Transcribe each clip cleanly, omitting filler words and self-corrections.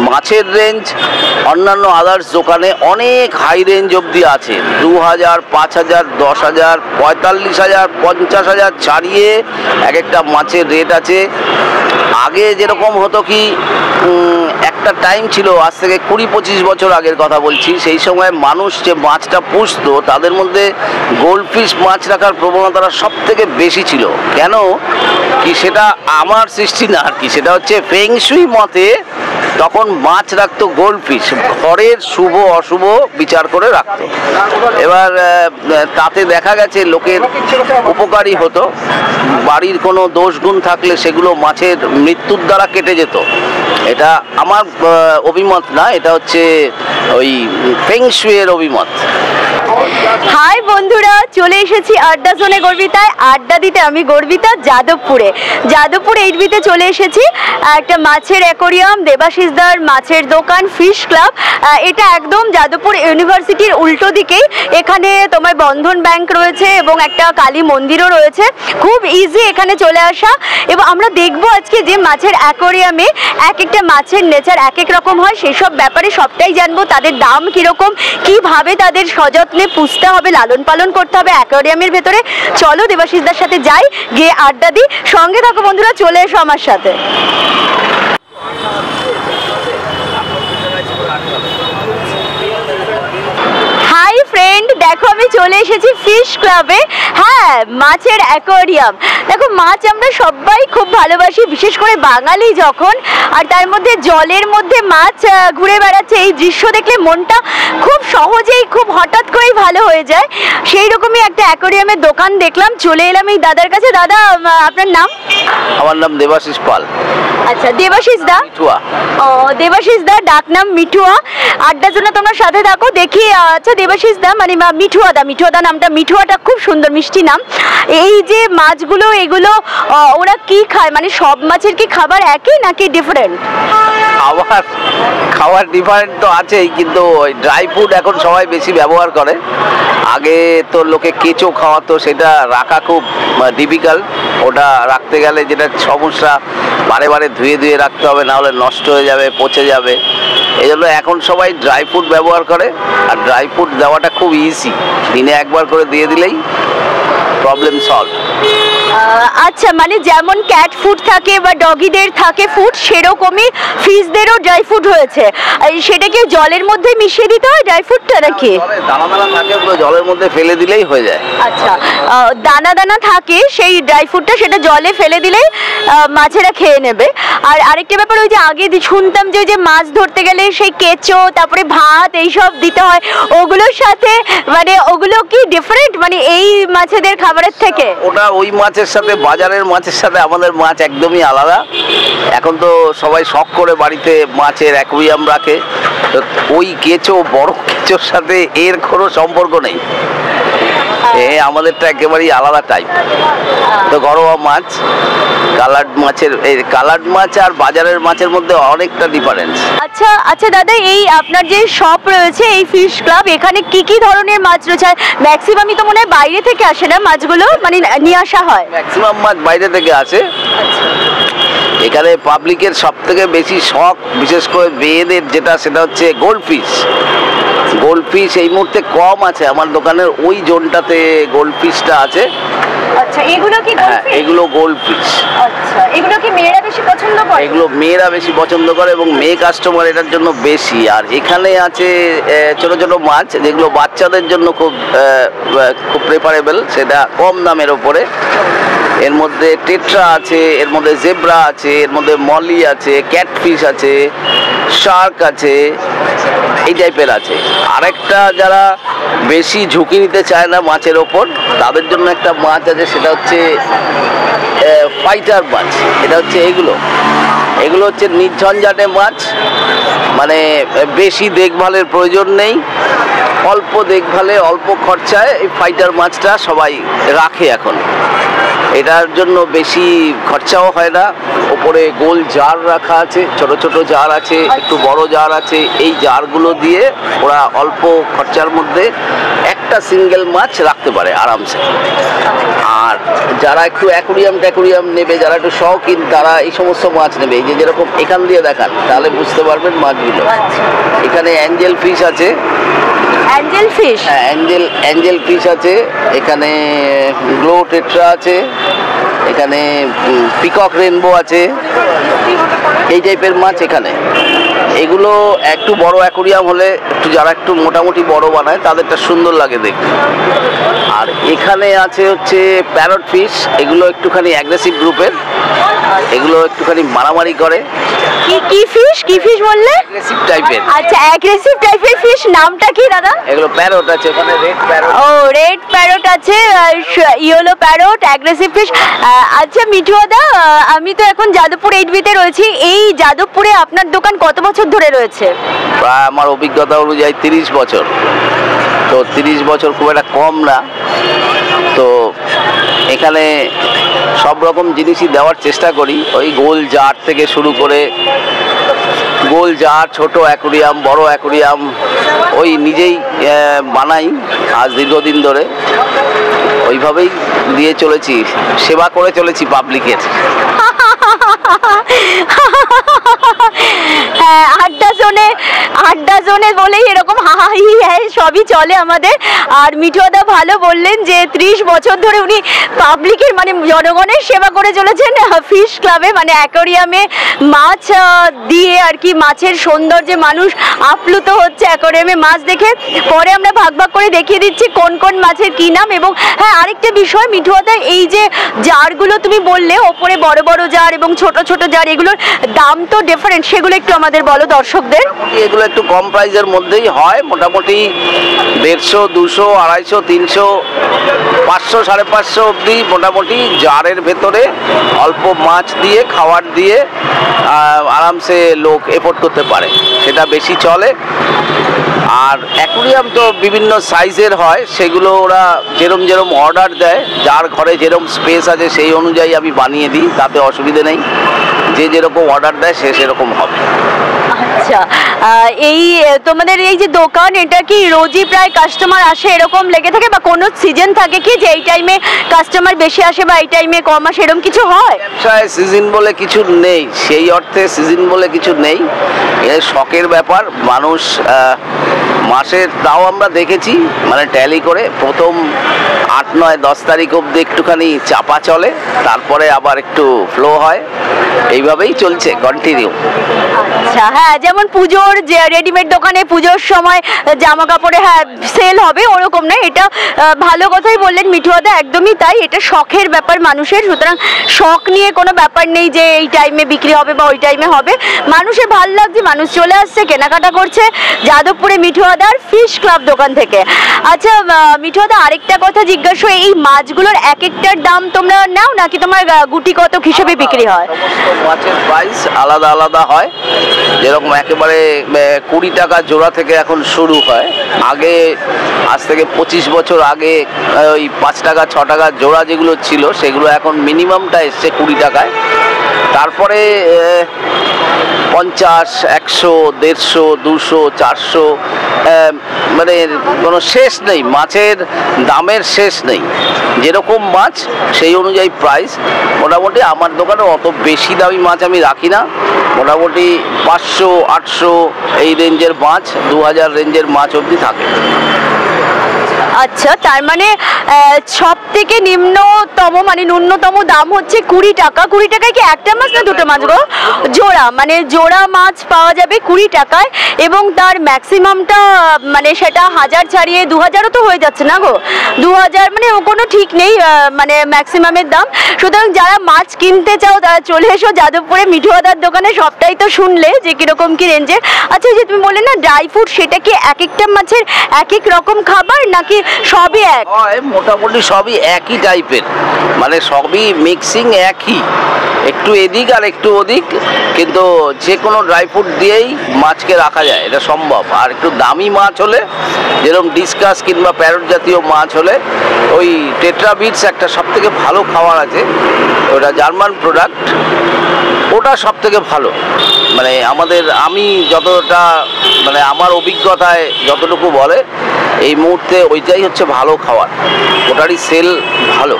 মাছের রেঞ্জ অন্যান্য আদার্স দোকানে অনেক হাই রেঞ্জ অবধি আছে। 2000, 5000, 10,000, 45,000, 50,000 ছাড়িয়ে এক একটা মাছের রেট আছে। আগে যেরকম হতো কি, একটা টাইম ছিল, আজ থেকে 20-25 বছর আগের কথা বলছি, সেই সময় মানুষ যে মাছটা পুষতো তাদের মধ্যে গোল্ডফিশ মাছ রাখার প্রবণতাটা সব থেকে বেশি ছিল। কেন কি, সেটা আমার সৃষ্টি না আর কি, সেটা হচ্ছে ফেং শুই মতে তখন মাছ রাখতো গোল্ডফিশ, ঘরের শুভ অশুভ বিচার করে রাখতো। এবার তাতে দেখা গেছে লোকের উপকারী হতো, বাড়ির কোনো দোষ গুণ থাকলে সেগুলো মাছের মৃত্যুর দ্বারা কেটে যেত। এটা আমার অভিমত না, এটা হচ্ছে ওই ফেং শুইয়ের অভিমত। হাই বন্ধুরা, চলে এসেছি আড্ডা জোনে গর্বিতায়। আড্ডা দিতে আমি গর্বিতা যাদবপুর 8B-তে চলে এসেছি। একটা মাছের অ্যাকোরিয়াম, দেবাশিসদার মাছের দোকান, ফিশ ক্লাব। এটা একদম যাদবপুর ইউনিভার্সিটির উল্টো দিকেই। এখানে তোমার বন্ধন ব্যাংক রয়েছে এবং একটা কালী মন্দিরও রয়েছে। খুব ইজি এখানে চলে আসা। এবং আমরা দেখবো আজকে যে মাছের অ্যাকোরিয়ামে এক একটা মাছের নেচার এক এক রকম হয়, সেসব ব্যাপারে সবটাই জানবো। তাদের দাম কীরকম, কীভাবে তাদের সযত্নে পুষতে হবে, লালন পালন করতে হবে অ্যাকোরিয়ামের ভেতরে। চলো দেবাশিসদার সাথে যাই, গিয়ে আড্ডা দিই। সঙ্গে থাকো বন্ধুরা, চলে এসো আমার সাথে। হাই ফ্রেন্ড, দেখো আমি চলে এসেছি ফিশ ক্লাবে। হ্যাঁ, মাছের অ্যাকোয়ারিয়াম। দেখো, মাছ আমরা সবাই খুব ভালোবাসি, বিশেষ করে বাঙালি যখন, আর তার মধ্যে জলের মধ্যে মাছ ঘুরে বেড়াচ্ছে, এই দৃশ্য দেখলে মনটা খুব সহজেই, খুব হঠাৎ করেই ভালো হয়ে যায়। সেই রকমই একটা অ্যাকোয়ারিয়ামের দোকান দেখলাম, চলে এলাম এই দাদার কাছে। দাদা, আপনার নাম? আমার নাম দেবাশিস পাল। আচ্ছা, দেবাশিস দা। ও, দেবাশিস দা, ডাক নাম মিঠুয়া। আড্ডার জন্য তোমার সাথে থাকো, দেখি। আচ্ছা দেবাশিস দা, মানে মিঠুয়া দা নামটা, মিঠুয়াটা খুব সুন্দর, মিষ্টি নাম। এই যে মাছগুলো, এগুলো ওরা কি খায়? মানে সব মাছের কি খাবার একই নাকি ডিফারেন্ট? খাবার ডিফারেন্ট তো আছেই, কিন্তু ওই ড্রাই ফুড এখন সবাই বেশি ব্যবহার করে। আগে তো লোকে কেঁচো খাওয়াতো, সেটা রাখা খুব ডিফিকাল্ট। ওটা রাখতে গেলে যেটা সমস্যা, বারে বারে ধুয়ে রাখতে হবে, না হলে নষ্ট হয়ে যাবে, পচে যাবে। এই জন্য এখন সবাই ড্রাই ফুড ব্যবহার করে, আর ড্রাই ফুড দেওয়াটা খুব ইজি, দিনে একবার করে দিয়ে দিলেই প্রবলেম সলভ। আচ্ছা, মানে যেমন ক্যাট ফুড থাকে বা ডগিদের থাকে ফুড, সেরকমই ফিশদেরও ড্রাই ফুড হয়েছে। সেটা কি জলের মধ্যে মিশিয়ে দিতে হয় ড্রাই ফুডটা নাকি? দানা দানা থাকে, পুরো জলের মধ্যে ফেলে দিলেই হয়ে যায়। আচ্ছা, দানা দানা থাকে সেই ড্রাই ফুডটা, সেটা জলে ফেলে দিলেই মাছেরা খেয়ে নেবে। আর আরেকটা ব্যাপার, ওই যে আগে শুনতাম যে মাছ ধরতে গেলে সেই কেঁচো, তারপরে ভাত, এইসব দিতে হয়, ওগুলোর সাথে মানে ওগুলো কি ডিফারেন্ট মানে এই মাছেদের খাবারের থেকে? ওটা ওই মাছের সাথে, বাজারের মাছের সাথে আমাদের মাছ একদমই আলাদা। এখন তো সবাই শখ করে বাড়িতে মাছের অ্যাকোয়ারিয়াম রাখে, তো ওই কেঁচো, বড় কেঁচোর সাথে এর কোনো সম্পর্ক নেই। আমাদেরটা একেবারেই আলাদা টাইপ। তো ঘরোয়া মাছ, কালার্ড মাছ আর বাজারের মাছের মধ্যে অনেকটা ডিফারেন্স। আচ্ছা দাদা, এই আপনার যে শপ রয়েছে, এই ফিশ ক্লাব, এখানে কি ধরনের মাছ রয়েছে? ম্যাক্সিমামই তো মনে হয় বাইরে থেকে আসে না মাছগুলো, মানে নিয়ে আসা হয়? ম্যাক্সিমাম মাছ বাইরে থেকে আসে। এখানে পাবলিকের সব থেকে বেশি শখ, বিশেষ করে মেয়েদের যেটা, সেটা হচ্ছে গোল্ডফিশ। এই মুহূর্তে কম আছে আমার দোকানের ওই জোনটাতে, গোল্ডফিশটা আছে। আচ্ছা, এগুলো কি গোল্ডফিশ? এগুলো গোল্ডফিশ। আচ্ছা, এগুলো কি মেয়েরা বেশি পছন্দ করে? এগুলো মেয়েরা বেশি পছন্দ করে এবং মেয়ে কাস্টমার এটার জন্য বেশি। আর এখানে আছে ছোট ছোট মাছ, যেগুলো বাচ্চাদের জন্য খুব প্রেফারেবল, সেটা কম দামের ওপরে। এর মধ্যে টেট্রা আছে, এর মধ্যে জেব্রা আছে, এর মধ্যে মলি আছে, ক্যাটফিশ আছে, শার্ক আছে, এই টাইপের আছে। আরেকটা, যারা বেশি ঝুঁকি নিতে চায় না মাছের ওপর, তাদের জন্য একটা মাছ আছে, সেটা হচ্ছে ফাইটার মাছ। এটা হচ্ছে এগুলো হচ্ছে নির্ঝঞ্ঝাটে মাছ, মানে বেশি দেখভালের প্রয়োজন নেই, অল্প দেখভালে, অল্প খরচায় এই ফাইটার মাছটা সবাই রাখে এখন। এটার জন্য বেশি খরচাও হয় না। ওপরে গোল জার রাখা আছে, ছোট ছোট জার আছে, একটু বড় জার আছে। এই জারগুলো দিয়ে ওরা অল্প খরচার মধ্যে একটা সিঙ্গেল মাছ রাখতে পারে আরামসে। আর আর যারা একটু অ্যাকোরিয়াম নেবে, যারা একটু শৌখিন, তারা এই সমস্ত মাছ নেবে। এই যে যেরকম এখান দিয়ে দেখান তাহলে বুঝতে পারবেন মাছগুলো। এখানে অ্যাঞ্জেল ফিশ আছে, অ্যাঞ্জেল ফিশ, হ্যাঁ অ্যাঞ্জেল ফিশ আছে, এখানে গ্লো টেট্রা আছে, এখানে পিকক রেনবো আছে, এই টাইপের মাছ এখানে। এগুলো একটু বড় অ্যাকোরিয়াম হলে, একটু যারা একটু মোটামুটি বড় বানায় তাদেরটা সুন্দর লাগে দেখতে। আর এখানে আছে হচ্ছে প্যারট ফিশ, এগুলো একটুখানি অ্যাগ্রেসিভ গ্রুপের, এগুলো একটুখানি মারামারি করে। কি ফিশ বললে? অ্যাগ্রেসিভ টাইপের। আচ্ছা, অ্যাগ্রেসিভ টাইপের ফিশ, নামটা কি দাদা? এগুলো প্যারট আছে, ওখানে রেড প্যারট। ও, রেড প্যারট আছে, ইয়েলো প্যারট, অ্যাগ্রেসিভ ফিশ। আচ্ছা মিঠুদা, আমি তো এখন যাদবপুর 8B-তে রয়েছি। এই যাদবপুরে আপনার দোকান কত বছর ধরে রয়েছে? প্রায় আমার অভিজ্ঞতা অনুযায়ী 30 বছর। তো 30 বছর খুব একটা কম না। তো এখানে সব রকম জিনিসই দেওয়ার চেষ্টা করি, ওই গোল জার থেকে শুরু করে, গোল জার, ছোট অ্যাকোরিয়াম, বড় অ্যাকোরিয়াম, ওই নিজেই বানাই আজ দীর্ঘদিন ধরে। ওইভাবেই দিয়ে চলেছি, সেবা করে চলেছি পাবলিকের। আড্ডা জোনে বলেই এরকম হাহাহি সবই চলে আমাদের। আর মিঠুদা ভালো বললেন যে 30 বছর ধরে উনি পাবলিকের মানে জনগণের সেবা করে চলেছেন ফিশ ক্লাবে, মানে অ্যাকোরিয়ামে মাছ দিয়ে আর কি। মাছের সৌন্দর্যে মানুষ আপ্লুত হচ্ছে অ্যাকোরিয়ামে মাছ দেখে। পরে আমরা ভাগ করে দেখিয়ে দিচ্ছি কোন কোন মাছের কি নাম। এবং হ্যাঁ, আরেকটা বিষয় মিঠুদা, এই যে জারগুলো তুমি বললে, ওপরে বড় বড় জার এবং ছোট ছোট জার, এগুলোর দাম তো ডিফারেন্ট, সেগুলো একটু আমাদের বলো দর্শকদের। এগুলো একটু কম প্রাইসের মধ্যেই হয়, মোটামুটি 150, 200, 250, 300, 500, 550 অবধি মোটামুটি জারের ভেতরে অল্প মাছ দিয়ে, খাবার দিয়ে আরামসে লোক এফোর্ড করতে পারে, সেটা বেশি চলে। আর অ্যাকোরিয়াম তো বিভিন্ন সাইজের হয়, সেগুলো ওরা যেরম অর্ডার দেয়, যার ঘরে যেরম স্পেস আছে সেই অনুযায়ী আমি বানিয়ে দিই, তাতে অসুবিধে নেই। যে যেরকম অর্ডার দেয় সে সেরকম হবে। আচ্ছা, এই তোমাদের এই যে দোকান, এটা কি রোজই প্রায় কাস্টমার আসে এরকম লেগে থাকে, বা কোনো সিজন থাকে কি যে এই টাইমে কাস্টমার বেশি আসে বা এই টাইমে কম আসে, এরকম কিছু হয়? ব্যবসায় সিজন বলে কিছু নেই, সেই অর্থে সিজন বলে কিছু নেই, এ শখের ব্যাপার। মানুষ মাসের, তাও আমরা দেখেছি মানে ট্যালি করে প্রথম 8, 9, 10 তারিখ অবধি একটুখানি চাপা চলে, তারপরে আবার একটু ফ্লো হয়, এইভাবেই চলছে কন্টিনিউ। আচ্ছা, হ্যাঁ, যেমন পুজোর যে রেডিমেড দোকানে পুজোর সময় জামা কাপড়ে হ্যাঁ সেল হবে, ওরকম নয়। এটা ভালো কথাই বললেন মিঠুদা, একদমই তাই। এটা শখের ব্যাপার মানুষের, সুতরাং শখ নিয়ে কোনো ব্যাপার নেই যে এই টাইমে বিক্রি হবে বা ওই টাইমে হবে। মানুষের ভালো লাগছে, মানুষ চলে আসছে, কেনাকাটা করছে যাদবপুরে মিঠুদার ফিশ ক্লাব দোকান থেকে। আচ্ছা মিঠুদা, আরেকটা কথা জিজ্ঞাসা, এই মাছগুলোর এক একটার দাম তোমরা নাও নাকি তোমার গুটি কতক হিসেবে বিক্রি হয়? মাছের প্রাইস আলাদা আলাদা হয়, যেরকম একেবারে 20 টাকা জোড়া থেকে এখন শুরু হয়। আগে আজ থেকে 25 বছর আগে ওই 5 টাকা 6 টাকা জোড়া যেগুলো ছিল, সেগুলো এখন মিনিমামটা এসছে 20 টাকায়। তারপরে 50, 100, 150, 200, 400, মানে কোনো শেষ নেই, মাছের দামের শেষ নেই। যেরকম মাছ সেই অনুযায়ী প্রাইস। মোটামুটি আমার দোকানে অত বেশি দামি মাছ আমি রাখি না, মোটামুটি 500, 800 এই রেঞ্জের মাছ, 2000 রেঞ্জের মাছ অবধি থাকে। আচ্ছা, তার মানে সব থেকে নিম্নতম মানে ন্যূনতম দাম হচ্ছে 20 টাকা। 20 টাকায় কি একটা মাছ না দুটো মাছ গো? জোড়া, মানে জোড়া মাছ পাওয়া যাবে 20 টাকায়। এবং তার ম্যাক্সিমামটা মানে সেটা 1000 ছাড়িয়ে 2000ও তো হয়ে যাচ্ছে না গো? 2000 মানে ও কোনো ঠিক নেই মানে ম্যাক্সিমামের দাম। সুতরাং যারা মাছ কিনতে চাও তারা চলে এসো যাদবপুরে মিঠুদার দোকানে। সবটাই তো শুনলে যে কিরকম কি রেঞ্জের। আচ্ছা, যে তুমি বললে না ড্রাই ফ্রুট, সেটা কি এক একটা মাছের এক এক রকম খাবার নাকি সবই এক? মোটামুটি সবই একই টাইপের, মানে সবই মিক্সিং একই, একটু এদিক আর একটু ওদিক, কিন্তু যে কোনো ড্রাই ফ্রুট দিয়েই মাছকে রাখা যায়, এটা সম্ভব। আর একটু দামি মাছ হলে, যেরকম ডিসকাস কিংবা প্যারট জাতীয় মাছ হলে, ওই টেট্রা বিটস একটা সবথেকে ভালো খাবার আছে, ওটা জার্মান প্রোডাক্ট, ওটা সবথেকে ভালো। মানে আমি যতটা মানে আমার অভিজ্ঞতায় যতটুকু বলে, এই মুহূর্তে ওইটাই হচ্ছে ভালো খাবার, ওটারই সেল ভালো।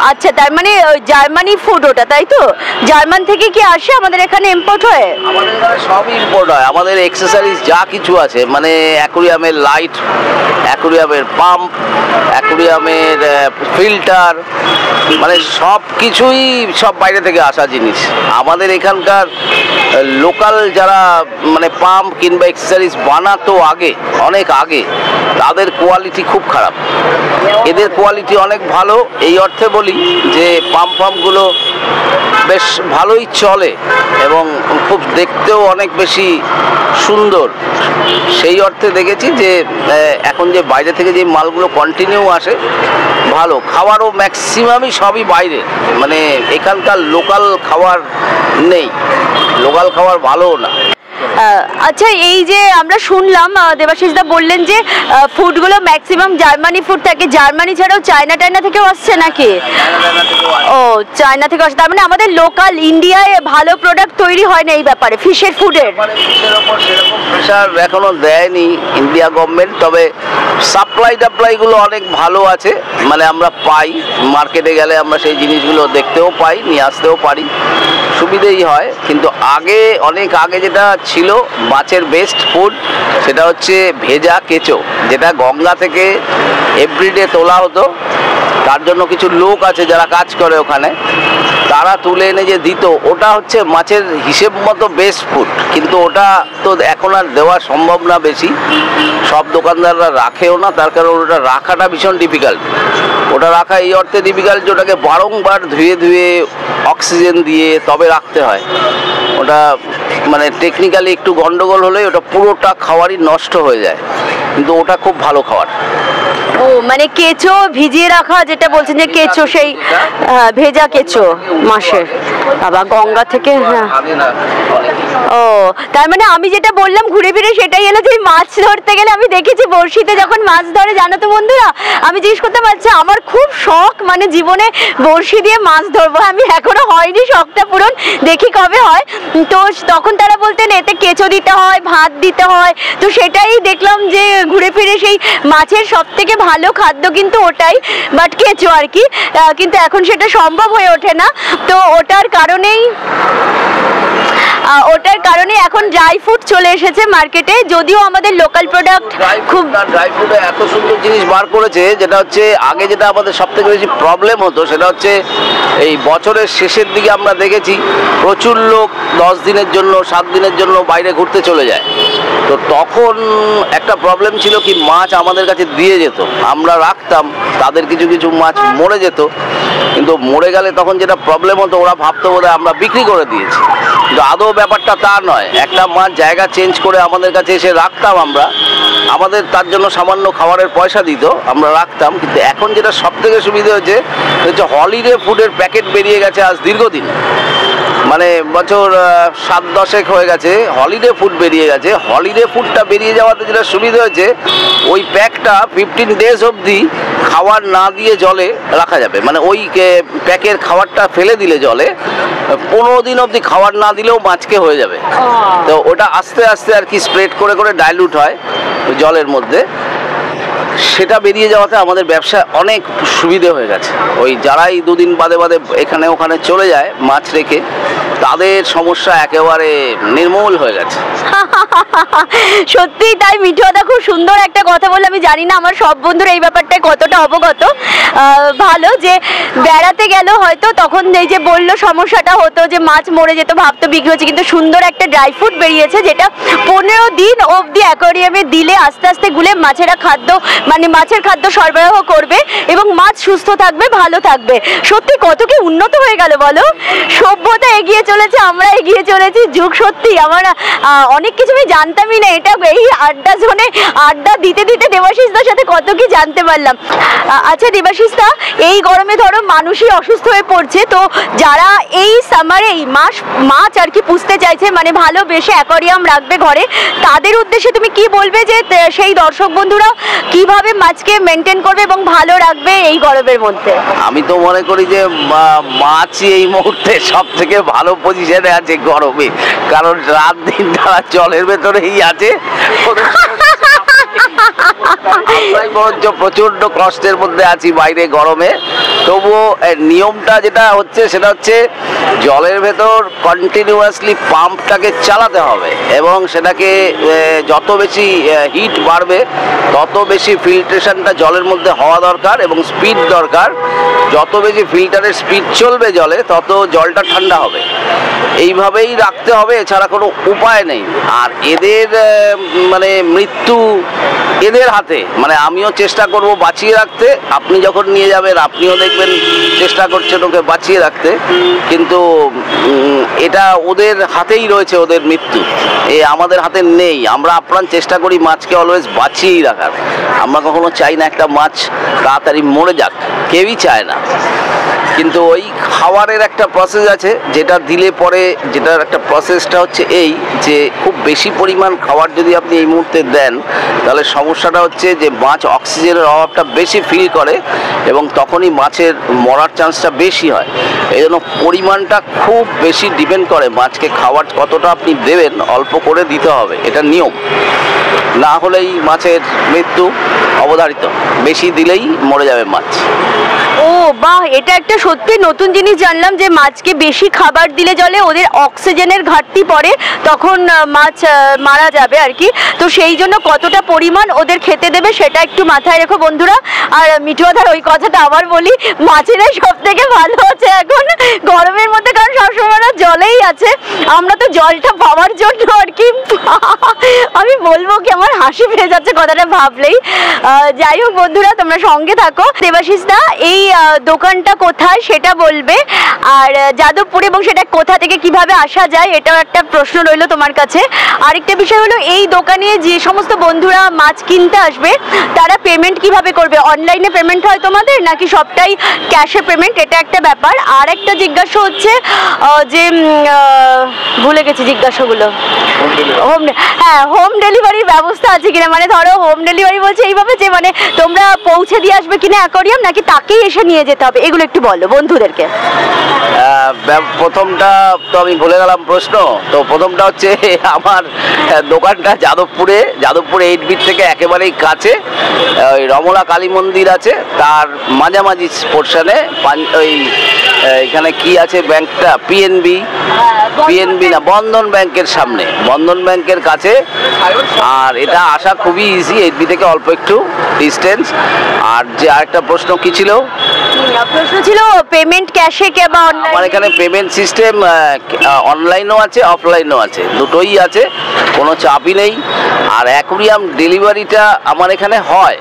আচ্ছা, তার মানে জার্মানি ফুড ওটা, তাই তো? জার্মান থেকে কি আসে আমাদের এখানে ইম্পোর্ট হয়ে? আমাদের এখানে সবই ইম্পোর্ট হয়। আমাদের এক্সেসরিজ যা কিছু আছে, মানে অ্যাকোরিয়ামের লাইট, অ্যাকোরিয়ামের পাম্প, অ্যাকোরিয়ামের ফিল্টার, মানে সব কিছুই সব বাইরে থেকে আসা জিনিস। আমাদের এখানকার লোকাল যারা মানে পাম্প কিংবা এক্সেসরিজ বানাতো আগে, অনেক আগে, তাদের কোয়ালিটি খুব খারাপ। এদের কোয়ালিটি অনেক ভালো, এই অর্থে বলি যে পাম্পগুলো বেশ ভালোই চলে এবং খুব দেখতেও অনেক বেশি সুন্দর। সেই অর্থে দেখেছি যে এখন যে বাইরে থেকে যে মালগুলো কন্টিনিউ আসে, ভালো খাবারও ম্যাক্সিমামই সবই বাইরে, মানে এখানকার লোকাল খাবার নেই, লোকাল খাবার ভালোও না। আচ্ছা, এই যে আমরা শুনলাম দেবাশিস দা বললেন যে ফুডগুলো ম্যাক্সিমাম জার্মানি ফুড থাকে, জার্মানি ছাড়াও চায়না থেকেও আসছে নাকি? ও, চায়না থেকে আসছে, তার মানে আমাদের লোকাল ইন্ডিয়ায় ভালো প্রোডাক্ট তৈরি হয় না এই ব্যাপারে ফিশের ফুডের? ফিশের ওপর সেরকম প্রেশার এখনো দেয়নি ইন্ডিয়া গভর্নমেন্ট, তবে সাপ্লাইগুলো অনেক ভালো আছে, মানে আমরা পাই, মার্কেটে গেলে আমরা সেই জিনিসগুলো দেখতেও পাই, নিয়ে আসতেও পারি, সুবিধেই হয়। কিন্তু আগে, অনেক আগে যেটা ছিল মাছের বেস্ট ফুড, সেটা হচ্ছে ভেজা কেঁচো, যেটা গঙ্গা থেকে এভরিডে তোলা হতো। তার জন্য কিছু লোক আছে যারা কাজ করে ওখানে, তারা তুলে এনে যে দিত, ওটা হচ্ছে মাছের হিসেব মতো বেস্ট ফুড। কিন্তু ওটা তো এখন আর দেওয়া সম্ভব না বেশি, সব দোকানদাররা রাখেও না, তার কারণ ওটা রাখাটা ভীষণ ডিফিকাল্ট। ওটা রাখা এই অর্থে ডিফিকাল্ট যে ওটাকে বারংবার ধুয়ে অক্সিজেন দিয়ে তবে রাখতে হয়। ওটা মানে টেকনিক্যালি একটু গন্ডগোল হলে ওটা পুরোটা খাবারই নষ্ট হয়ে যায়, কিন্তু ওটা খুব ভালো খাবার। ও, মানে কেঁচো ভিজিয়ে রাখা, যেটা বলছেন যে কেঁচো, সেই ভেজা কেঁচো মাছের, আবার গঙ্গা থেকে। হ্যাঁ, ও, তার মানে আমি যেটা বললাম ঘুরে ফিরে সেটাই এলো যে মাছ ধরতে গেলে আমি দেখেছি বড়শিতে যখন মাছ ধরে, জানো তো বন্ধুরা, আমি জিজ্ঞেস করতে পারছি আমার খুব শখ, মানে জীবনে বড়শি দিয়ে মাছ ধরবো, আমি এখনো হয়নি শখটা পূরণ, দেখি কবে হয়। তো তখন তারা বলতেন এতে কেঁচো দিতে হয়, ভাত দিতে হয়, তো সেটাই দেখলাম যে ঘুরে ফিরে সেই মাছের সব থেকে ভালো খাদ্য কিন্তু ওটাই, বাট কেঁচো আর কি, কিন্তু এখন সেটা সম্ভব হয়ে ওঠে না। তো ওটার কারণে এখন ড্রাই ফ্রুট চলে এসেছে মার্কেটে, যদিও আমাদের লোকাল প্রোডাক্ট খুব। ড্রাই ফ্রুটে এত সুন্দর জিনিস বার করেছে, যেটা হচ্ছে আগে যেটা আমাদের সব থেকে বেশি প্রবলেম হতো, সেটা হচ্ছে এই বছরের শেষের দিকে আমরা দেখেছি প্রচুর লোক 10 দিনের জন্য 7 দিনের জন্য বাইরে ঘুরতে চলে যায়। তো তখন একটা প্রবলেম ছিল কি, মাছ আমাদের কাছে দিয়ে যেত, আমরা রাখতাম, তাদের কিছু মাছ মরে যেত, কিন্তু মরে গেলে তখন যেটা প্রবলেম হতো, ওরা ভাবতো বোধহয় আমরা বিক্রি করে দিয়েছি, কিন্তু আদৌ ব্যাপারটা তা নয়। একটা মাছ জায়গা চেঞ্জ করে আমাদের কাছে এসে রাখতাম আমরা, আমাদের তার জন্য সামান্য খাবারের পয়সা দিত, আমরা রাখতাম। কিন্তু এখন যেটা সব থেকে সুবিধা হচ্ছে হলিডে ফুডের প্যাকেট বেরিয়ে গেছে আজ দীর্ঘদিন, মানে বছর 7-10 হয়ে গেছে হলিডে ফুড বেরিয়ে গেছে। হলিডে ফুডটা বেরিয়ে যাওয়াতে যেটা সুবিধা হয়েছে, ওই প্যাকটা 15 ডেজ অবধি খাবার না দিয়ে জলে রাখা যাবে, মানে ওই প্যাকের খাবারটা ফেলে দিলে জলে 15 দিন অবধি খাবার না দিলেও মাছকে হয়ে যাবে। তো ওটা আস্তে আস্তে আর কি স্প্রেড করে ডাইলুট হয় জলের মধ্যে, সেটা বেরিয়ে যাওয়াতে আমাদের ব্যবসা অনেক সুবিধে হয়ে গেছে। ওই যারাই 2 দিন বাদে এখানে ওখানে চলে যায় মাছ রেখে, তাদের সমস্যা একেবারে নির্মূল হয়ে গেছে। সত্যি তাই, মিঠুদা খুব সুন্দর একটা কথা বলে, আমি জানি না আমার সব বন্ধুরা এই ব্যাপারটায় কতটা অবগত। ভালো যে বেড়াতে গেল হয়তো তখন এই যে বললো সমস্যাটা হতো যে মাছ মরে যেত, ভাবতো বিক্রি হচ্ছে, কিন্তু সুন্দর একটা ড্রাই ফ্রুট বেরিয়েছে যেটা 15 দিন অবধি অ্যাকোয়ারিয়ামে দিলে আস্তে আস্তে গুলে মাছেরা খাদ্য, মানে মাছের খাদ্য সরবরাহ করবে এবং মাছ সুস্থ থাকবে, ভালো থাকবে। সত্যি কত কি উন্নত হয়ে গেল বলো, সভ্যতা এগিয়ে চলেছে, আমরা এগিয়ে চলেছি, যুগ সত্যি আমার অনেক কিছু আমি জানতামই না। এটা এই আড্ডা জোনে আড্ডা দিতে দিতে দেবাশিসদার সাথে কত কি জানতে পারলাম। আচ্ছা দেবাশিসদা, এই গরমে ধরো মানুষই অসুস্থ হয়ে পড়ছে, তো যারা এই সামারে এই মাছ আর কি পুষতে চাইছে, মানে ভালোবেসে অ্যাকোয়ারিয়াম রাখবে ঘরে, তাদের উদ্দেশ্যে তুমি কি বলবে যে সেই দর্শক বন্ধুরা কিভাবে মাছকে মেনটেন করবে এবং ভালো রাখবে এই গরমের মধ্যে? আমি তো মনে করি যে মাছই এই মুহূর্তে সব থেকে ভালো পজিশনে আছে গরমে, কারণ রাত দিন তারা জলের ভেতরেই আছে, বরঞ্চ প্রচন্ড কষ্টের মধ্যে আছি বাইরে গরমে, তবুও নিয়মটা যেটা হচ্ছে সেটা হচ্ছে জলের ভেতর কন্টিনিউয়াসলি পাম্পটাকে চালাতে হবে এবং সেটাকে যত বেশি হিট বাড়বে তত বেশি ফিল্ট্রেশনটা জলের মধ্যে হওয়া দরকার এবং স্পিড দরকার। যত বেশি ফিল্টারের স্পিড চলবে জলে তত জলটা ঠান্ডা হবে। এইভাবেই রাখতে হবে, এছাড়া কোনো উপায় নেই। আর এদের মানে মৃত্যু এদের হাতে, মানে আমিও চেষ্টা করব বাঁচিয়ে রাখতে, আপনি যখন নিয়ে যাবেন আপনিও দেখবেন চেষ্টা করছেন ওকে বাঁচিয়ে রাখতে, কিন্তু এটা ওদের হাতেই রয়েছে, ওদের মৃত্যু আমাদের হাতে নেই। আমরা আপ্রাণ চেষ্টা করি মাছকে অলওয়েজ বাঁচিয়েই রাখার। আমরা কখনো চাই না একটা মাছ তাড়াতাড়ি মরে যাক, কেউই চায় না। কিন্তু ওই খাবারের একটা প্রসেস আছে যেটা দিলে পরে, যেটার একটা প্রসেসটা হচ্ছে এই যে খুব বেশি পরিমাণ খাবার যদি আপনি এই মুহূর্তে দেন তাহলে সমস্যাটা হচ্ছে যে মাছ অক্সিজেনের অভাবটা বেশি ফিল করে এবং তখনই মাছের মরার চান্সটা বেশি হয়। এই জন্য পরিমাণটা খুব বেশি ডিপেন্ড করে মাছকে খাবার কতটা আপনি দেবেন, অল্প করে দিতে হবে, এটা নিয়ম। না হলেই মাছের মৃত্যু অবধারিত, বেশি দিলেই মরে যাবে মাছ। ও বাহ, এটা একটা সত্যি নতুন জিনিস জানলাম যে মাছকে বেশি খাবার দিলে জলে ওদের অক্সিজেনের ঘাটতি পড়ে, তখন মাছ মারা যাবে আর কি। তো সেই জন্য কতটা পরিমাণ ওদের খেতে দেবে সেটা একটু মাথায় রেখো বন্ধুরা। আর মিঠুয়াদার ওই কথাটা আবার বলি, মাছেরাই সব থেকে ভালো আছে এখন গরমের মধ্যে, কারণ সবসময় ওরা জলেই আছে। আমরা তো জলটা পাওয়ার জন্য আর কি, আমি বলবো কি আমার হাসি পেয়ে যাচ্ছে কথাটা ভাবলেই। যাই হোক বন্ধুরা, তোমরা সঙ্গে থাকো। দেবাশিস দা, এই দোকানটা কোথায় সেটা বলবে, আর যাদবপুর এবং সেটা কোথা থেকে কিভাবে আসা যায় এটাও একটা প্রশ্ন রইলো তোমার কাছে। আরেকটা বিষয় হলো, এই দোকানে যে সমস্ত বন্ধুরা মাছ কিনতে আসবে তারা পেমেন্ট কিভাবে করবে? অনলাইনে পেমেন্ট হয় তোমাদের নাকি সবটাই ক্যাশে পেমেন্ট? এটা একটা ব্যাপার। আর একটা জিজ্ঞাসা হচ্ছে যে ভুলে গেছি জিজ্ঞাসাগুলো। হোম ডেলিভারির ব্যবস্থা আছে কিনা, মানে ধরো হোম ডেলিভারি বলছে এইভাবে যে মানে তোমরা পৌঁছে দিয়ে আসবে কিনা অ্যাকোয়ারিয়াম, নাকি তাকেই এসে নিয়ে যেতে হবে, এগুলো একটু বলো বন্ধুদেরকে। প্রথমটা তো আমি ভুলে গেলাম প্রশ্ন। তো প্রথমটা হচ্ছে আমার দোকানটা যাদবপুরে 8 বিট থেকে একেবারেই কাছে, ওই রমলা কালী মন্দির আছে তার মাঝামাঝি পোর্শনে, ওই এখানে কি আছে ব্যাংকটা, পিএনবি না বন্ধন ব্যাংকের সামনে, বন্ধন ব্যাংকের কাছে। আর এটা আসা খুবই ইজি, 8 বি থেকে অল্প একটু ডিস্টেন্স। আর যে আরেকটা প্রশ্ন কি ছিল? প্রশ্ন ছিল পেমেন্ট ক্যাশে কে বা অনলাইন? আমার এখানে পেমেন্ট সিস্টেম অনলাইনও আছে অফলাইনও আছে, দুটোই আছে, কোনো চাপই নেই। আর অ্যাকোয়ারিয়াম ডেলিভারিটা আমার এখানে হয়,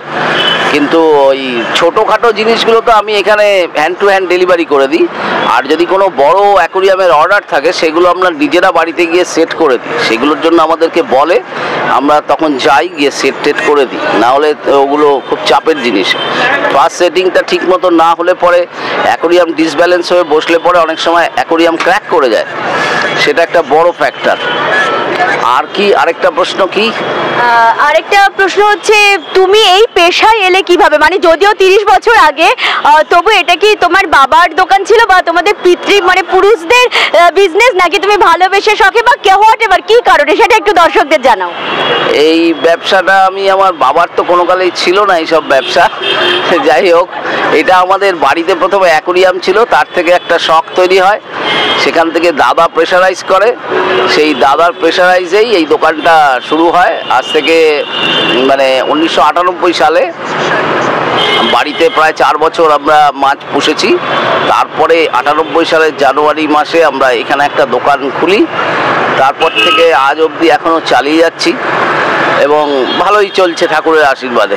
কিন্তু ওই ছোটোখাটো জিনিসগুলো তো আমি এখানে হ্যান্ড টু হ্যান্ড ডেলিভারি করে দিই। আর যদি কোনো বড় অ্যাকোয়ারিয়ামের অর্ডার থাকে সেগুলো আমরা নিজেরা বাড়িতে গিয়ে সেট করে দিই, সেগুলোর জন্য আমাদেরকে বলে, আমরা তখন যাই গিয়ে সেট করে দিই। না হলে ওগুলো খুব চাপের জিনিস। ফার্স্ট সেটিংটা ঠিক মতো না হলে পরে অ্যাকোয়ারিয়াম ডিসব্যালেন্স হয়ে বসলে পরে অনেক সময় অ্যাকোয়ারিয়াম ক্র্যাক করে যায়, সেটা একটা বড় ফ্যাক্টর। আর কি আরেকটা প্রশ্ন কি? আরেকটা প্রশ্ন হচ্ছে, তুমি এই পেশায় এলে কিভাবে? মানে যদিও 30 বছর আগে, তবু এটা কি তোমার বাবার দোকান ছিল বা তোমাদের পিতৃ মানে পুরুষদের বিজনেস, নাকি তুমি ভালোবেসে শখে বা হোয়াট এভার কি কারণে, সেটা একটু দর্শকদের জানাও। এই ব্যবসাটা আমার বাবার তো কোনো কালেই ছিল না এইসব ব্যবসা। যাই হোক, এটা আমাদের বাড়িতে প্রথমে অ্যাকোয়ারিয়াম ছিল, তার থেকে একটা শখ তৈরি হয়, সেখান থেকে দাদা প্রেশারাইজ করে, সেই দাদার প্রেশারাইজেই এই দোকানটা শুরু হয়। আজ থেকে মানে 1998 সালে বাড়িতে প্রায় 4 বছর আমরা মাছ পুষেছি। তারপরে 98 সালের জানুয়ারি মাসে আমরা এখানে একটা দোকান খুলি। তারপর থেকে আজ অবধি এখনও চালিয়ে যাচ্ছি এবং ভালোই চলছে ঠাকুরের আশীর্বাদে,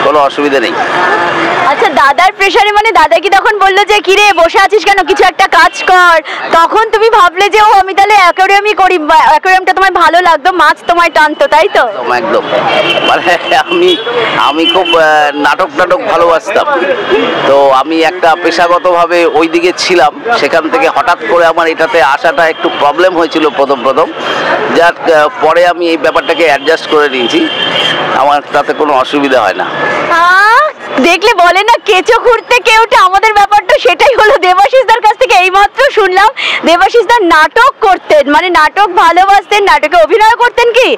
কোনো অসুবিধা নেই। আচ্ছা, দাদার প্রেশারে মানে দাদা কি তখন বললো যে কিরে বসে আছিস কেন, কিছু একটা কাজ কর, তখন তুমি ভাবলে যে ও আমি তাহলে অ্যাকোয়ারিয়ামই করি, অ্যাকোয়ারিয়ামটা তোমার ভালো লাগতো, মাছ তোমায় টানতো, তাই তো? একদম, মানে আমি খুব নাটক ভালোবাসতাম, তো আমি একটা পেশাগতভাবে ওই দিকে ছিলাম। সেখান থেকে হঠাৎ করে আমার এটাতে আসাটা একটু প্রবলেম হয়েছিল প্রথম যার পরে আমি এই ব্যাপারটাকে অ্যাডজাস্ট করে নিয়েছি, আমার তাতে কোনো অসুবিধা হয় না। দেখলে বলে না কেঁচো খুঁড়তে কেউটা, আমাদের ব্যাপারটা সেটাই হলো। দেবাশিসদার কাছ থেকে এইমাত্র শুনলাম দেবাশিসদার নাটক করতেন, মানে নাটক ভালোবাসতেন, নাটকে অভিনয় করতেন। কি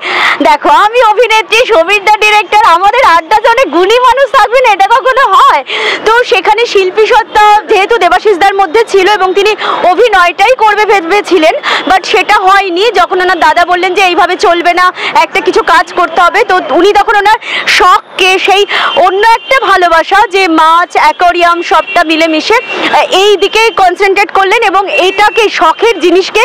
দেখো, আমি অভিনেত্রী, সমীরদা ডিরেক্টর, আমাদের আড্ডা জনে গুণী মানুষ থাকবে না এটা কখনো হয়? তো সেখানে শিল্পী সত্তা যেহেতু দেবাশিসদার মধ্যে ছিল এবং তিনি অভিনয়টাই করবে ভেবেছিলেন, বাট সেটা হয়নি। যখন ওনার দাদা বললেন যে এইভাবে চলবে না, একটা কিছু কাজ করতে হবে, তো উনি তখন ওনার শখকে, সেই অন্য একটা ভালোবাসা যে মাছ, অ্যাকোয়ারিয়াম সবটা মিলেমিশে এই দিকে কনসেন্ট্রেট করলেন এবং এইটাকে, শখের জিনিসকে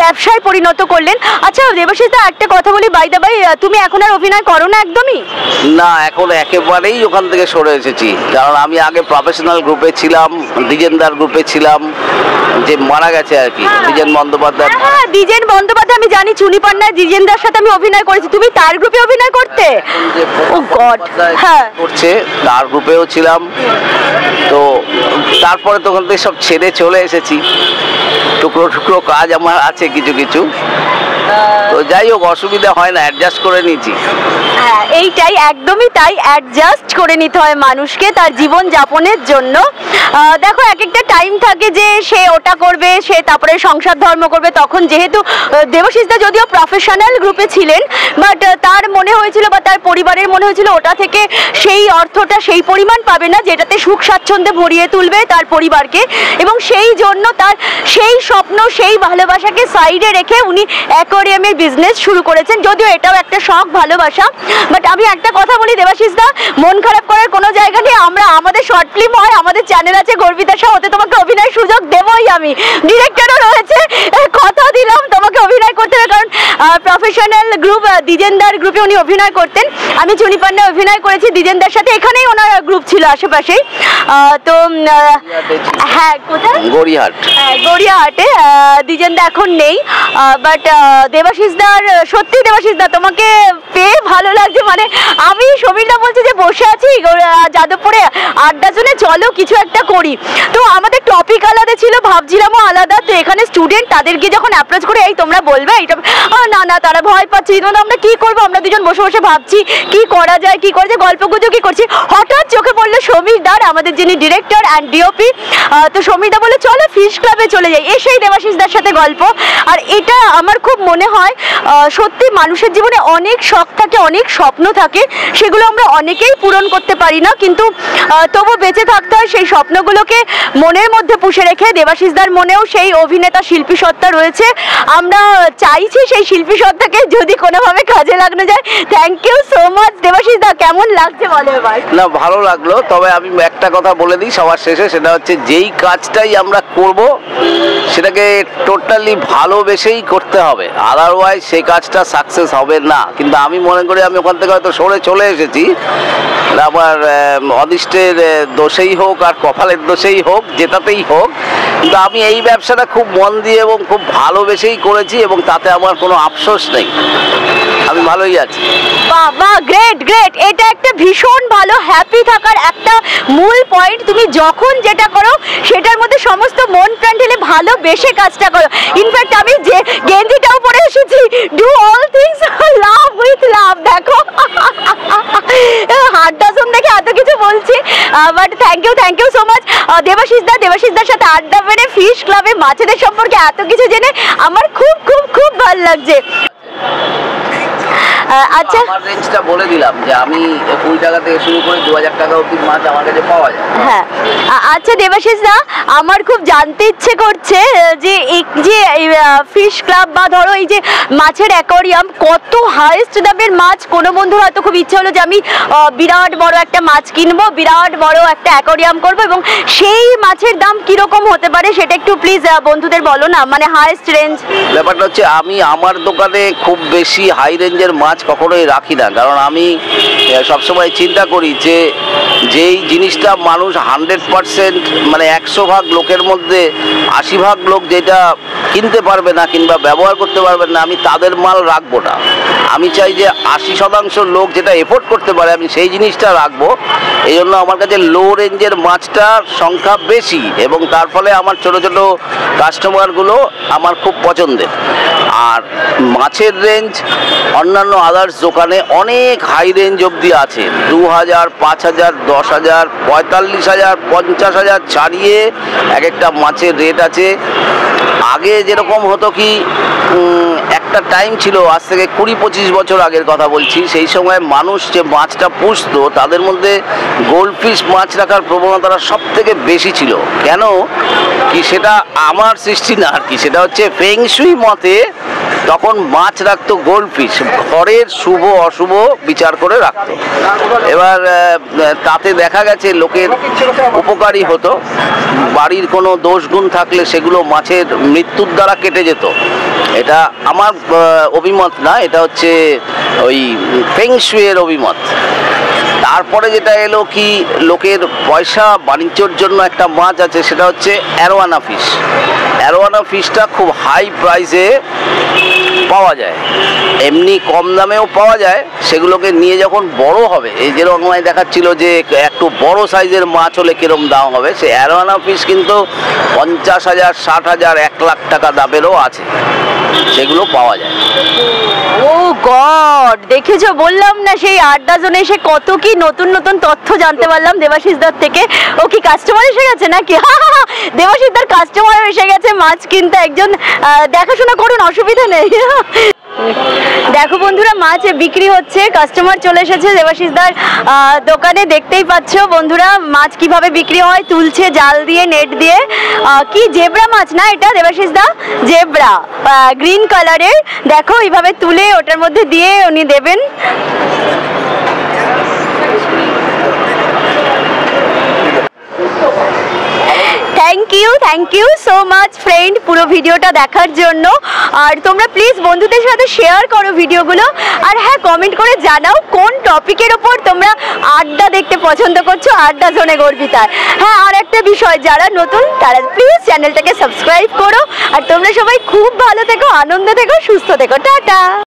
ব্যবসায় পরিণত করলেন। আচ্ছা দেবাশিসদা, একটা কথা বলি, বাই দা বাই, তুমি এখন আর অভিনয় করো না একদমই? না, এখন একেবারেই ওখান থেকে সরে এসেছি। কারণ আমি আগে প্রফেশনাল গ্রুপে ছিলাম, দ্বিজেনদার গ্রুপে ছিলাম, যে মারা গেছে আর কি, দ্বিজেন বন্দ্যোপাধ্যায়। হ্যাঁ, দ্বিজেন বন্দ্যোপাধ্যায় আমি জানি, চুনিপান্নায় দ্বিজেনদার সাথে আমি অভিনয় করেছি। তুমি তার গ্রুপে অভিনয় করতে? ও গড, হ্যাঁ, করছে, তার গ্রুপেও ছিলাম। তো তারপরে তখন থেকে সব ছেড়ে চলে এসেছি। টুকরো টুকরো কাজ আমার আছে কিছু কিছু, তো যাই হোক, অসুবিধা হয় না, অ্যাডজাস্ট করে নিয়েছি। হ্যাঁ, এইটাই, একদমই তাই, অ্যাডজাস্ট করে নিতে হয় মানুষকে তার জীবন যাপনের জন্য। দেখো, এক একটা টাইম থাকে যে সে ওটা করবে, সে তারপরে সংসার ধর্ম করবে। তখন যেহেতু দেবাশিসদা যদিও প্রফেশনাল গ্রুপে ছিলেন, বাট তার মনে হয়েছিল বা তার পরিবারের মনে হয়েছিল ওটা থেকে সেই অর্থটা সেই পরিমাণ পাবে না যেটাতে সুখ স্বাচ্ছন্দ্যে ভরিয়ে তুলবে তার পরিবারকে, এবং সেই জন্য তার সেই স্বপ্ন, সেই ভালোবাসাকে সাইডে রেখে উনি অ্যাকোয়ারিয়ামের বিজনেস শুরু করেছেন। যদিও এটাও একটা শখ, ভালোবাসা। বাট আমি একটা কথা বলি দেবাশিসদা, মন খারাপ করার কোনো জায়গা নেই। আমরা, আমাদের শর্ট ফিল্ম হয়, আমাদের চ্যানেল আছে গর্বিতা শাহ, ওতে তোমাকে অভিনয়ের সুযোগ দেবই। আমি ডিরেক্টরও রয়েছে, কথা দিলাম তোমাকে অভিনয় করতে হবে। কারণ প্রফেশনাল গ্রুপ, দ্বিজেনদার গ্রুপে উনি অভিনয় করতেন। আমি চুনিপান্নায় অভিনয় করেছি দ্বিজেনদার সাথে, এখানেই ওনার গ্রুপ ছিল আশেপাশেই। তো হ্যাঁ, কোথায়? গড়িয়াহাট। গড়িয়াহাটে দ্বিজেনদা এখন নেই। বাট দেবাশিসদার, সত্যি দেবাশিসদা তোমাকে পেয়ে ভালো লাগছে। মানে আমি, সমীরদা বলছে যে বসে আছি যাদবপুরে আড্ডা জোনে, চলো কিছু একটা করি। তো আমাদের টপিক আলাদা ছিল, ভাবছিলামও আলাদা। তো এখানে স্টুডেন্ট, তাদেরকে যখন অ্যাপ্রোচ করে এই তোমরা বলবে এইটা, না না তারা ভয় পাচ্ছি, আমরা কি করবো, আমরা দুজন বসে বসে ভাবছি কি করা যায়, কি করা যায়, গল্প গুজব কি করছি। হঠাৎ চোখে পড়লো সমীরদার, আমাদের যিনি ডিরেক্টর অ্যান্ড ডিওপি। তো সমীরদা বলে চলো ফিশ ক্লাবে চলে যাই। এসেই দেবাশিসদার সাথে গল্প। আর এটা আমার খুব মনে হয় সত্যি মানুষের জীবনে অনেক শখ থাকে, অনেক স্বপ্ন থাকে, সেগুলো আমরা অনেকেই পূরণ করতে পারি না, কিন্তু তবু বেঁচে থাকতে হয় সেই স্বপ্নগুলোকে মনের মধ্যে পুষে রেখে। দেবাশিসদার মনেও সেই অভিনেতা, শিল্পী সত্তা রয়েছে। আমরা চাইছি সেই শিল্পী সত্তাকে যদি কোনোভাবে কাজে লাগানো যায়। থ্যাংক ইউ সো মাচ দেবাশিসদা, কেমন লাগছে বলো এবার? না, ভালো লাগলো। তবে আমি একটা কথা বলে দিই সবার শেষে, সেটা হচ্ছে যেই কাজটাই আমরা করব সেটাকে টোটালি ভালোবেসেই করতে হবে, আদারওয়াইজ সেই কাজটা সাকসেস হবে না। কিন্তু আমি মনে করি আমি ওখান থেকে হয়তো সরে চলে এসেছি, আবার অদৃষ্টের দোষেই হোক আর কপালের দোষেই হোক, যেটাতেই হোক, কিন্তু আমি এই ব্যবসাটা খুব মন দিয়ে এবং খুব ভালোবেসেই করেছি এবং তাতে আমার কোনো আফসোস নেই, আমি ভালোই আছি। বাবা, গ্রেট গ্রেট, এটা একটা ভীষণ ভালো হ্যাপি থাকার একটা মূল পয়েন্ট। তুমি যখন যেটা করো সেটার মধ্যে সমস্ত মন প্রাণ ঢেলে ভালোবেসে কাজটা করো। ইনফ্যাক্ট আমি যে গেঞ্জিটাও পরে এসেছি, do all things love with love. দেখো আড্ডাসন দেখে এত কিছু বলছি, but thank you so much দেবাশিসদা। দেবাশিসদার সাথে আড্ডা মেরে ফিশ ক্লাবে মাছেদের সম্পর্কে এত কিছু জেনে আমার খুব খুব খুব ভালো লাগছে। আচ্ছা, আমার রেঞ্জটা বলে দিলাম যে আমি 20 টাকা থেকে শুরু করে 2000 টাকা অবধি মাছ আমার কাছে পাওয়া যায়। হ্যাঁ, আচ্ছা দেবাশিসদা, আমার খুব জানতে ইচ্ছে করছে যে এই যে ফিশ ক্লাব বা ধরো এই যে মাছের অ্যাকোয়ারিয়াম, কত হাইয়েস্ট দামের মাছ? কোনো বন্ধুর হয়তো খুব ইচ্ছে হলো যে আমি বিরাট বড় একটা মাছ কিনবো, বিরাট বড় একটা অ্যাকোয়ারিয়াম করবো, এবং সেই মাছের দাম কিরকম হতে পারে সেটা একটু প্লিজ বন্ধুদের বলো না, মানে হাইয়েস্ট রেঞ্জ। ব্যাপারটা হচ্ছে আমি আমার দোকানে খুব বেশি হাই রেঞ্জের মাছ কখনোই রাখি না, কারণ আমি সবসময় চিন্তা করি যে যেই জিনিসটা মানুষ 100%, মানে 100 ভাগ লোকের মধ্যে 80 ভাগ লোক যেটা কিনতে পারবে না কিংবা ব্যবহার করতে পারবে না, আমি তাদের মাল রাখবো না। আমি চাই যে 80% লোক যেটা এফোর্ড করতে পারে আমি সেই জিনিসটা রাখবো। এই জন্য আমার কাছে লো রেঞ্জের মাছটার সংখ্যা বেশি, এবং তার ফলে আমার ছোটো ছোটো কাস্টমারগুলো আমার খুব পছন্দের। আর মাছের রেঞ্জ অন্যান্য আদার্স দোকানে অনেক হাই রেঞ্জ অবধি আছে, 2000, 5000, 10,000, 45,000, 50,000 ছাড়িয়ে এক একটা মাছের রেট আছে। আগে যেরকম হতো কি, একটা টাইম ছিল, আজ থেকে 20-25 বছর আগের কথা বলছি, সেই সময় মানুষ যে মাছটা পুষতো তাদের মধ্যে গোল্ডফিশ মাছ রাখার প্রবণতাটা সব থেকে বেশি ছিল। কেন কি, সেটা আমার সৃষ্টি না আর কি, সেটা হচ্ছে ফেংশুই মতে তখন মাছ রাখতো গোল্ডফিশ, ঘরের শুভ অশুভ বিচার করে রাখতো। এবার তাতে দেখা গেছে লোকের উপকারী হতো, বাড়ির কোনো দোষগুণ থাকলে সেগুলো মাছের মৃত্যুর দ্বারা কেটে যেত। এটা আমার অভিমত না, এটা হচ্ছে ওই ফেংশুইয়ের অভিমত। তারপরে যেটা এলো কি, লোকের পয়সা বাণিজ্যর জন্য একটা মাছ আছে, সেটা হচ্ছে অ্যারোয়ানা ফিশ। অ্যারোয়ানা ফিশটা খুব হাই প্রাইসে পাওয়া যায়, এমনি কম দামেও পাওয়া যায়। সেগুলোকে নিয়ে যখন বড় হবে, এই যেরকম দেখাচ্ছিল যে একটু বড় সাইজের মাছ হলে কিরম দাম হবে, সে অ্যারোয়ানা ফিশ কিন্তু 50,000, 60,000, 1 লাখ টাকা দামেরও আছে, সেগুলো পাওয়া যায়। ও গড, দেখেছো, বললাম না, সেই আড্ডা জোনে এসে কত কি নতুন নতুন তথ্য জানতে পারলাম দেবাশিস দার থেকে। ও কি কাস্টমার এসে গেছে নাকি? দেবাশিস দার কাস্টমার এসে গেছে মাছ কিনতে, একজন দেখাশোনা করুন, অসুবিধা নেই। দেখো বন্ধুরা, মাছ বিক্রি হচ্ছে, কাস্টমার চলে এসেছে দেবাশিস দার দোকানে, দেখতেই পাচ্ছ বন্ধুরা মাছ কিভাবে বিক্রি হয়, তুলছে জাল দিয়ে, নেট দিয়ে। কি জেব্রা মাছ না এটা দেবাশিস দা? জেব্রা, গ্রিন কালারের। দেখো এইভাবে তুলে ওটার মধ্যে দিয়ে উনি দেবেন। Thank you so much friend পুরো ভিডিওটা দেখার জন্য। আর তোমরা প্লিজ বন্ধুদের সাথে শেয়ার করো ভিডিওগুলো, আর হ্যাঁ, কমেন্ট করে জানাও কোন টপিকের ওপর তোমরা আড্ডা দেখতে পছন্দ করছো আড্ডা জোনে গর্বিতার। হ্যাঁ, আর একটা বিষয়, যারা নতুন তারা প্লিজ চ্যানেলটাকে সাবস্ক্রাইব করো। আর তোমরা সবাই খুব ভালো থেকো, আনন্দে থেকো, সুস্থ থেকো, টাটা।